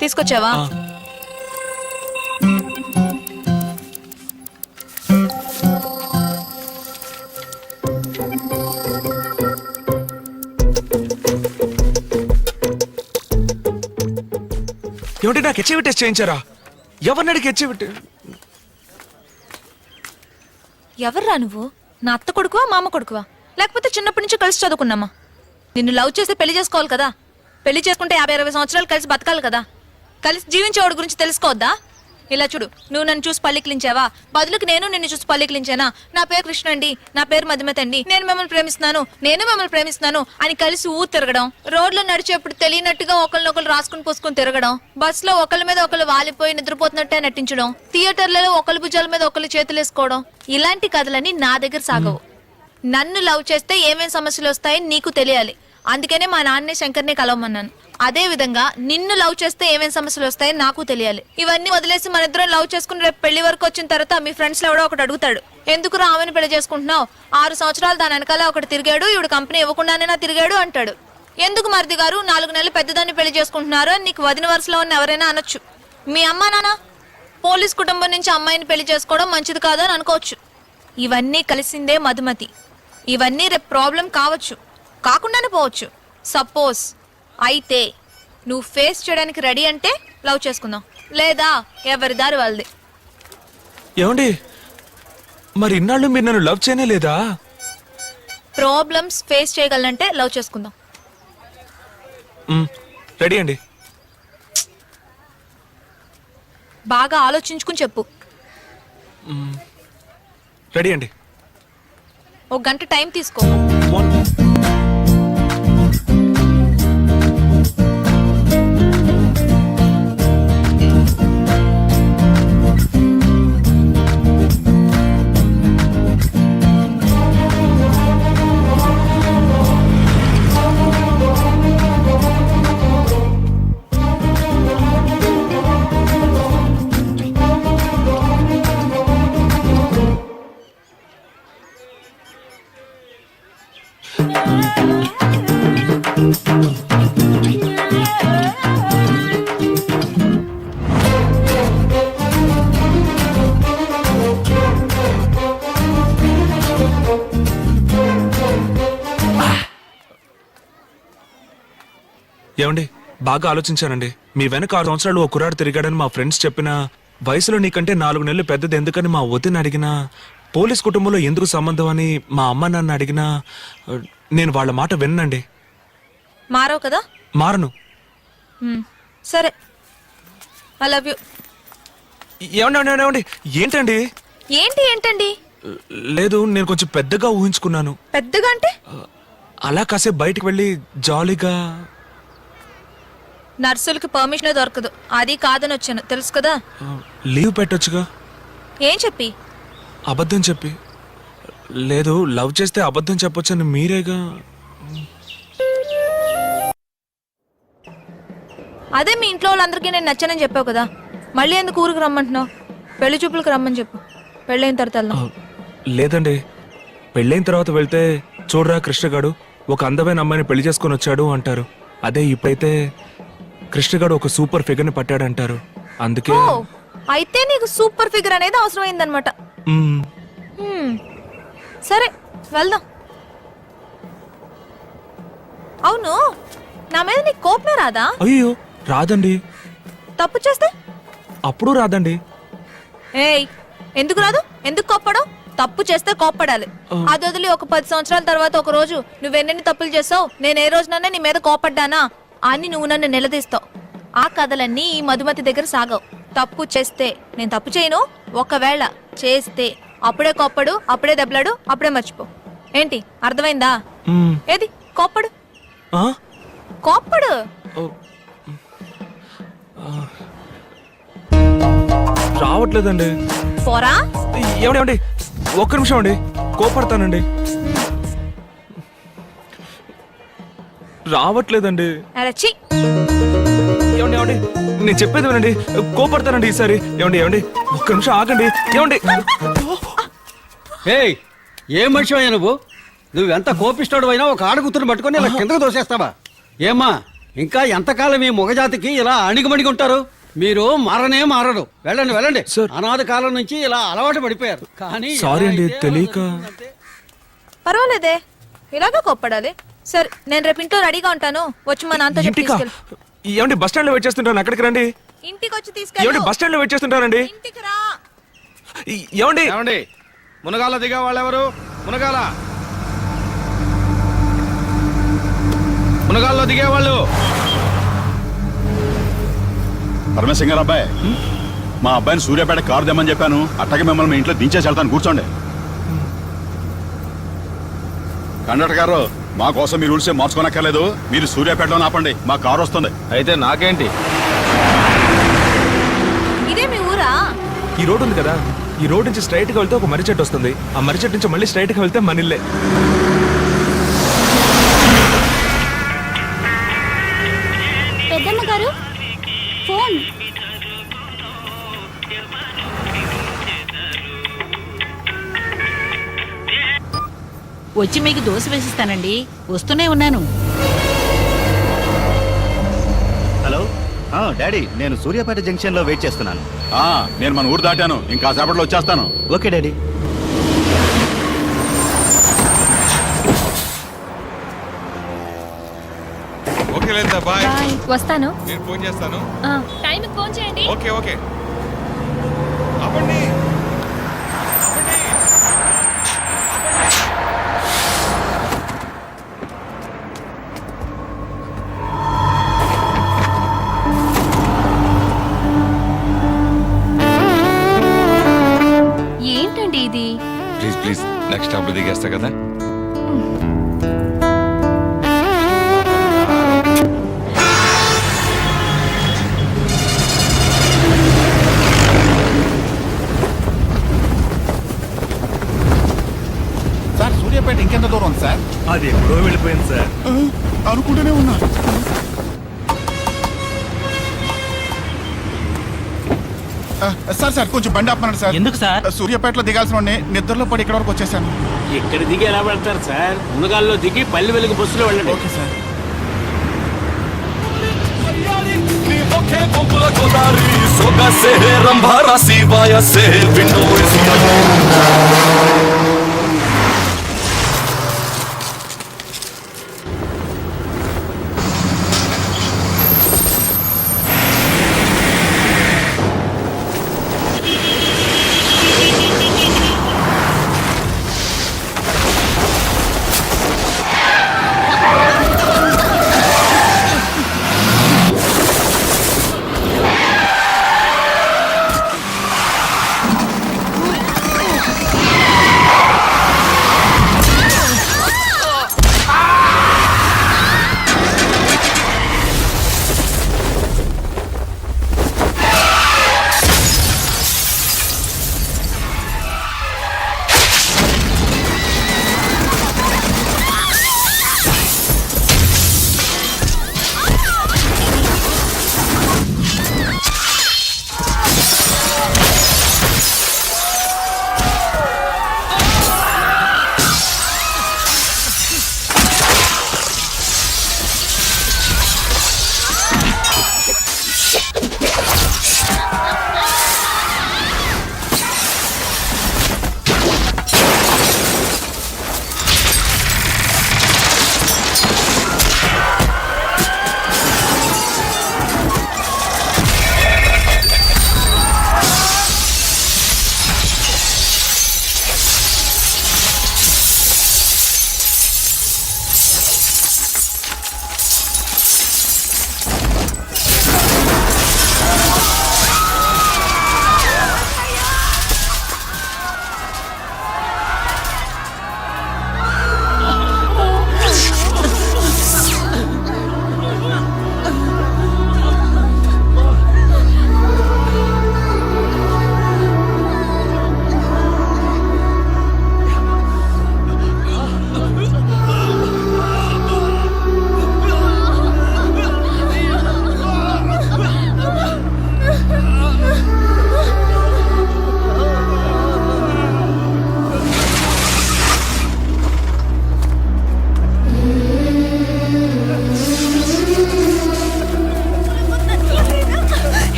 తీసుకొచ్చావా? ఏమిటి నాకు హెచ్ఐవి టెస్ట్ చేయించారా? ఎవరిని అడిగి హెచ్ఐవి? ఎవర్రా నువ్వు? నా అత్త కొడుకువా మామ కొడుకువా లేకపోతే చిన్నప్పటి నుంచి కలిసి చదువుకున్నామా? నిన్ను లవ్ చేస్తే పెళ్లి చేసుకోవాలి కదా. పెళ్లి చేసుకుంటే 50-60 సంవత్సరాలు కలిసి బతకాలి కదా. కలిసి జీవించేవాడి గురించి తెలుసుకోవద్దా? ఇలా చూడు, నువ్వు నన్ను చూసి పల్లికిలించావా? బదులుకి నేను నిన్ను చూసి పల్లికిలించానా? నా పేరు కృష్ణ అండి, నా పేరు మధుమతి అండి, నేను మిమ్మల్ని ప్రేమిస్తున్నాను, నేను మిమ్మల్ని ప్రేమిస్తున్నాను అని కలిసి ఊరు తిరగడం, రోడ్లో నడిచేప్పుడు తెలియనట్టుగా ఒకరినొకరు రాసుకుని పోసుకుని తిరగడం, బస్ లో ఒకళ్ళ మీద ఒకళ్ళు వాలిపోయి నిద్రపోతున్నట్టే నటించడం, థియేటర్లలో ఒకళ్ళ భుజాల మీద ఒకళ్ళు చేతులు వేసుకోవడం, ఇలాంటి కథలన్నీ నా దగ్గర సాగవు. నన్ను లవ్ చేస్తే ఏమేం సమస్యలు వస్తాయని నీకు తెలియాలి. అందుకనే మా నాన్నే శంకర్నే కలవమన్నాను. అదే విధంగా నిన్ను లవ్ చేస్తే ఏమేం సమస్యలు వస్తాయని నాకు తెలియాలి. ఇవన్నీ వదిలేసి మన ఇద్దరం లవ్ చేసుకుని రేపు పెళ్లి వరకు వచ్చిన తర్వాత మీ ఫ్రెండ్స్ లో ఎవడో ఒకటి అడుగుతాడు, ఎందుకు ఆమెను పెళ్లి చేసుకుంటున్నావు? 6 సంవత్సరాలు దాని వెనకాల ఒకటి తిరిగాడు, ఇవిడు కంపెనీ ఇవ్వకుండానే తిరిగాడు అంటాడు. ఎందుకు మరిది గారు 4 నెలలు పెద్దదాన్ని పెళ్లి చేసుకుంటున్నారు అని నీకు వదిన వరుసలో ఉన్న ఎవరైనా అనొచ్చు. మీ అమ్మా నాన్న పోలీస్ కుటుంబం నుంచి అమ్మాయిని పెళ్లి చేసుకోవడం మంచిది కాదు అని అనుకోవచ్చు. ఇవన్నీ కలిసిందే మధుమతి. ఇవన్నీ రేపు ప్రాబ్లం కావచ్చు, కాకుండానే పోవచ్చు. సపోజ్ అయితే నువ్వు ఫేస్ చేయడానికి రెడీ అంటే లవ్ చేసుకుందాం, లేదా ఎవరి దారి వాళ్ళది. ఏమండి మరి ఇన్నాళ్ళు మీరు నన్ను లవ్ చేయనే లేదా? ప్రాబ్లమ్స్ ఫేస్ చేయగలంటే లవ్ చేసుకుందాం. రెడీ అండి. బాగా ఆలోచించుకుని చెప్పు. రెడీ అండి. 1 గంట టైం తీసుకో. ఏమండి బాగా ఆలోచించానండి. మీ వెనక 6 సంవత్సరాలు ఓ కుర్రాడు తిరిగాడని మా ఫ్రెండ్స్ చెప్పినా, వయసులో నీకంటే 4 నెలలు పెద్దది ఎందుకని మా వదిన అడిగినా, పోలీస్ కుటుంబంలో ఎందుకు సంబంధం అని మా అమ్మ నాన్న అడిగినా నేను వాళ్ళ మాట విన్నండి. మారవు కదా? మారను. సరే, ఐ లవ్ యూ. ఏమండి ఏంటండి? ఏంటి ఏంటండి? లేదు, నేను కొంచెం పెద్దగా ఊహించుకున్నాను. పెద్దగా అంటే అలా కాసేపు బయటకు వెళ్ళి జాలీగా. నర్సులకి పర్మిషన్ దొరకదు, అది కాదని వచ్చాను తెలుసు కదా. లీవ్ పెట్టొచ్చుగా. ఏం చెప్పి? అబద్ధం చెప్పి. లేదు, లవ్ చేస్తే అబద్ధం చెప్పొచ్చని మీరేగా. అదే మీ ఇంట్లో వాళ్ళందరికీ నేను నచ్చానని చెప్పావు కదా, మళ్ళీ ఎందుకు ఊరికి రమ్మంటున్నావు? పెళ్లి చూపులకు రమ్మని చెప్పు, పెళ్ళైన తర్వాత వెళ్దాం. లేదండి, పెళ్ళైన తర్వాత వెళ్తే చూడరా కృష్ణగాడు ఒక అందమైన అమ్మాయిని పెళ్లి చేసుకొని వచ్చాడు అంటారు. అదే ఇప్పుడైతే కృష్ణగాడు ఒక సూపర్ ఫిగర్ ని పట్టాడంటారు. అందుకే. అయితే నీకు సూపర్ ఫిగర్ అనేది అవసరమైందనమాట. సరే వెళ్దాం. అవును, నా మీద నీకు కోపమే రాదా? అయ్యో రాదండి. తప్పు చేస్తే? అప్పుడు రాదండి. ఏయ్, ఎందుకు రాదు? ఎందుకు కోప్పడం? తప్పు చేస్తే కోప్పడాలి. అది వదిలి ఒక 10 సంవత్సరాల తర్వాత ఒక రోజు నువ్వెన్నెన్ని తప్పులు చేసావు, నేను ఏ రోజునన్నా నీ మీద కోపడ్డానా అని నువ్వు నన్ను నిలదీస్తావు. ఆ కథలన్నీ ఈ మధుమతి దగ్గర సాగవు. తప్పు చేస్తే నేను తప్పు చేయను, ఒకవేళ చేస్తే అప్పుడే కోప్పడు, అప్పుడే దెబ్బలాడు, అప్పుడే మర్చిపో. ఏంటి అర్థమైందా? ఏది కోప్పడు, కోప్పడు. రావట్లేదండి. పోరా. ఏమండి ఒక్క నిమిషం అండి, కోపడతానండి. రావట్లేదండి. ఏమండి నేను చెప్పేది వినండి, కోపడతానండి ఈసారి. ఏమండి ఒక్క నిమిషం ఆగండి. ఏమండి ఏం మనిషి అయ్యా నువ్వు? నువ్వెంత కోపిస్తాడు అయినా ఒక ఆడగుతుని పట్టుకొని ఇలా కిందకు దోసేస్తావా? ఏమ్మా, ఇంకా ఎంతకాలం ఈ మొగజాతికి ఇలా అణిగిమణిగి ఉంటారు? మీరు మారనే మారరు. వెళ్ళండి వెళ్ళండి. సార్. అనాథ కాలం నుంచి ఇలా అలవాటు పడిపోయారు. కానీ సారీ అండి, ఎలా అయితే తెలియక. అలా జరుగుతుందంటే- పర్వాలేదే, ఇలాగే కోప్పడాలి. సరే, నేను రేపు ఇంట్లో రెడీగా ఉంటాను. వచ్చి మా నాన్నతో చెప్పి ఇంటికా? తీసుకెళ్ళు. ఏమండి బస్ స్టాండ్ లో వెయిట్ చేస్తుంటాను, అక్కడికి రండి. ఇంటికి వచ్చి ఏమండి తీసుకెళ్ళు. బస్ స్టాండ్ లో వెయిట్ చేస్తుంటారండి. ఇంటికి రా. ఏమండి ఏమండి మునగాల దిగే వాళ్ళెవరు? మునగాల్లో దిగేవాళ్ళు పరమేశ్వర గారు అబ్బాయి, మా అబ్బాయిని సూర్యాపేట కారు తెమ్మని చెప్పాను. అట్టగే మిమ్మల్ని మీ ఇంట్లో దించేసి వెళ్తాను, కూర్చోండి. కండక్టర్ గారు, మా కోసం మీ రూల్స్ ఏం మార్చుకోనక్కర్లేదు. మీరు సూర్యాపేటలో ఆపండి, మా కారు వస్తుంది. అయితే నాకేంటి? ఇదే మీ ఊరా? ఈ రోడ్ ఉంది కదా, ఈ రోడ్ నుంచి స్ట్రైట్ గా వెళ్తే ఒక మర్రి చెట్టు వస్తుంది. ఆ మర్రి చెట్టు నుంచి మళ్ళీ స్ట్రైట్ గా వెళ్తే మన ఇల్లే. పెద్దమ్మ గారు ఫోన్. వచ్చి మీకు దోశ వేసిస్తానండి, వస్తూనే ఉన్నాను. హలో డాడీ, నేను సూర్యాపేట జంక్షన్ లో వెయిట్ చేస్తున్నాను. నేను మన ఊరు దాటాను, ఇంకా సేపట్లో వచ్చేస్తాను. Okay daddy. ఓకే లేదా? బాయ్. వస్తాను. నేను ఫోన్ చేస్తాను. టైంకి ఫోన్ చేయండి. Okay okay. ఆపండి. ఏంటండి ఇది? ప్లీజ్ ప్లీజ్, నెక్స్ట్ స్టాప్ లో దిగేస్తా కదా. సార్ సూర్యాపేట ఇంకెంత దూరం ఉంది సార్? అది ఎప్పుడో వెళ్ళిపోయింది సార్. అనుకుంటూనే ఉన్నా. సార్ సార్ కొంచెం బండి ఆపమన్నాడు సార్. ఎందుకు సార్? సూర్యాపేటలో దిగాల్సిన వాడిని నిద్రలో పడి ఇక్కడ వరకు వచ్చేసాను. ఇక్కడ దిగి ఎలా వెళ్తారు సార్? మునగాల్లో దిగి పల్లె వెలుగు బస్సులో వెళ్ళండి. Okay sir.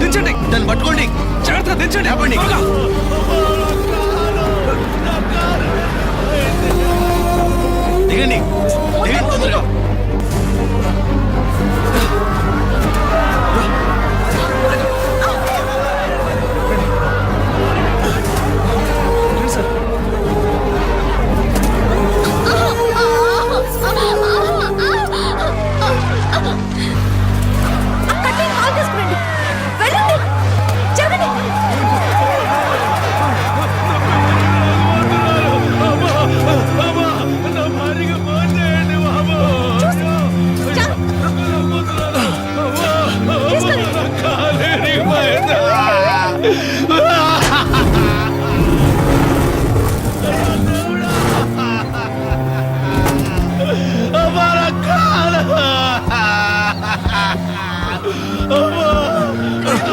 దించండి. దాన్ని పట్టుకోండి. జాగ్రత్తగా దించండి. త్వరగా. దిగండి దిగండి తొందరగా. రండి సార్. కట్టేయ్, కాల్ తీసుకురండి. వెళ్ళండి. జరగండి.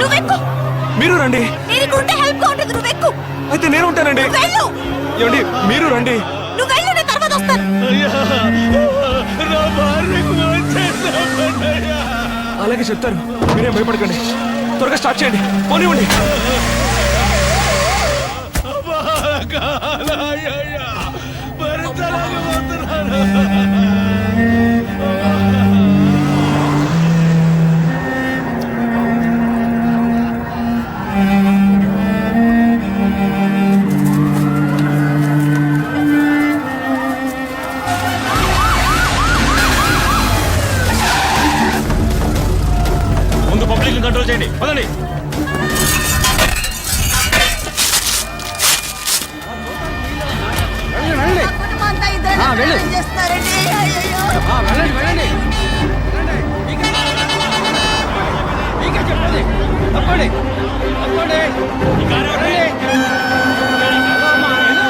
నువ్వెక్కు. మీరు రండి. నేను ఇక్కడ ఉంటే హెల్ప్ గా ఉంటుంది. నువ్వెక్కు. అయితే నేను ఉంటానండి. వెళ్ళు. ఏమండి మీరు రండి. నువ్వు వెళ్ళు, నేను తర్వాత వస్తాను. అలాగే చెప్తారు. మీరేం భయపడకండి. త్వరగా స్టార్ట్ చేయండి. పోనివ్వండి. ముందు పబ్లిక్ కంట్రోల్ చేయండి. పదండి. వెళ్ళండి వెళ్ళండి. వెళ్ళండి వెళ్ళండి. మీకే చెప్పండి. తప్పండి తప్పండి. వెళ్ళండి. హలో అమ్మా, హలో.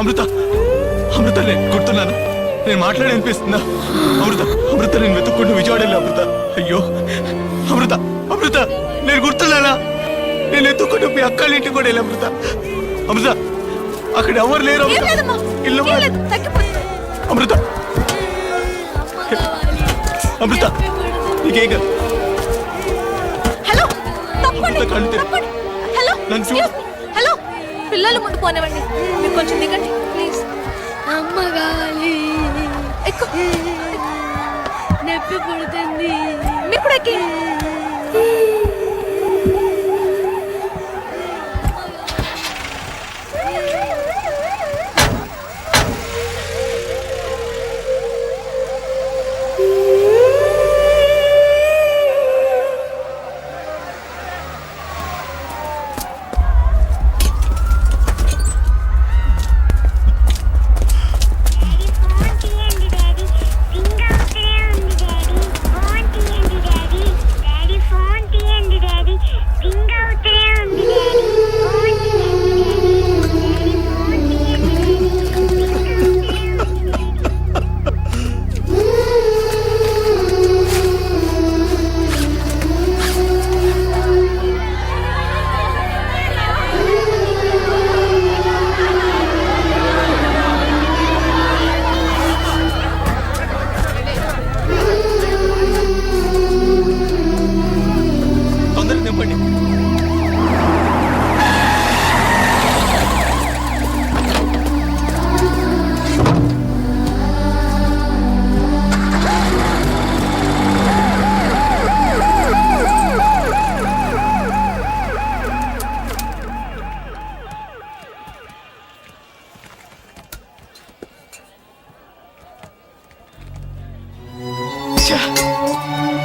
అమృత అమృత నేను గుర్తున్నాను. నేను మాట్లాడే అనిపిస్తుందా? అమృత అమృత నేను వెతుక్కుంటూ విజయవాడ వెళ్ళా. అమృత అయ్యో అమృత అమృత నేను గుర్తున్నానా? నేను ఎత్తుకుంటూ మీ అక్కళ్ళ ఇంటికి కూడా వెళ్ళా. అమృత అమృత అక్కడ ఎవరు లేరు. ఏం లేదమ్మా. ఇల్లు ఏం లేదు, తగ్గిపోతుంది. అమృత అమృత నీకేం కాదు. హలో, తప్పండి, అమృత కళ్ళు తెరు. తప్పండి. హలో, నన్ను చూడు. excuse me. హలో, పిల్లలు ముందు పోనివ్వండి. మీరు కొంచెం దిగండి ప్లీజ్. అమ్మ కావాలి. ఎక్కు. నొప్పి పుడుతుంది. మీరు కూడా ఎక్కి. ఫోన్ తీయండి. ఛ!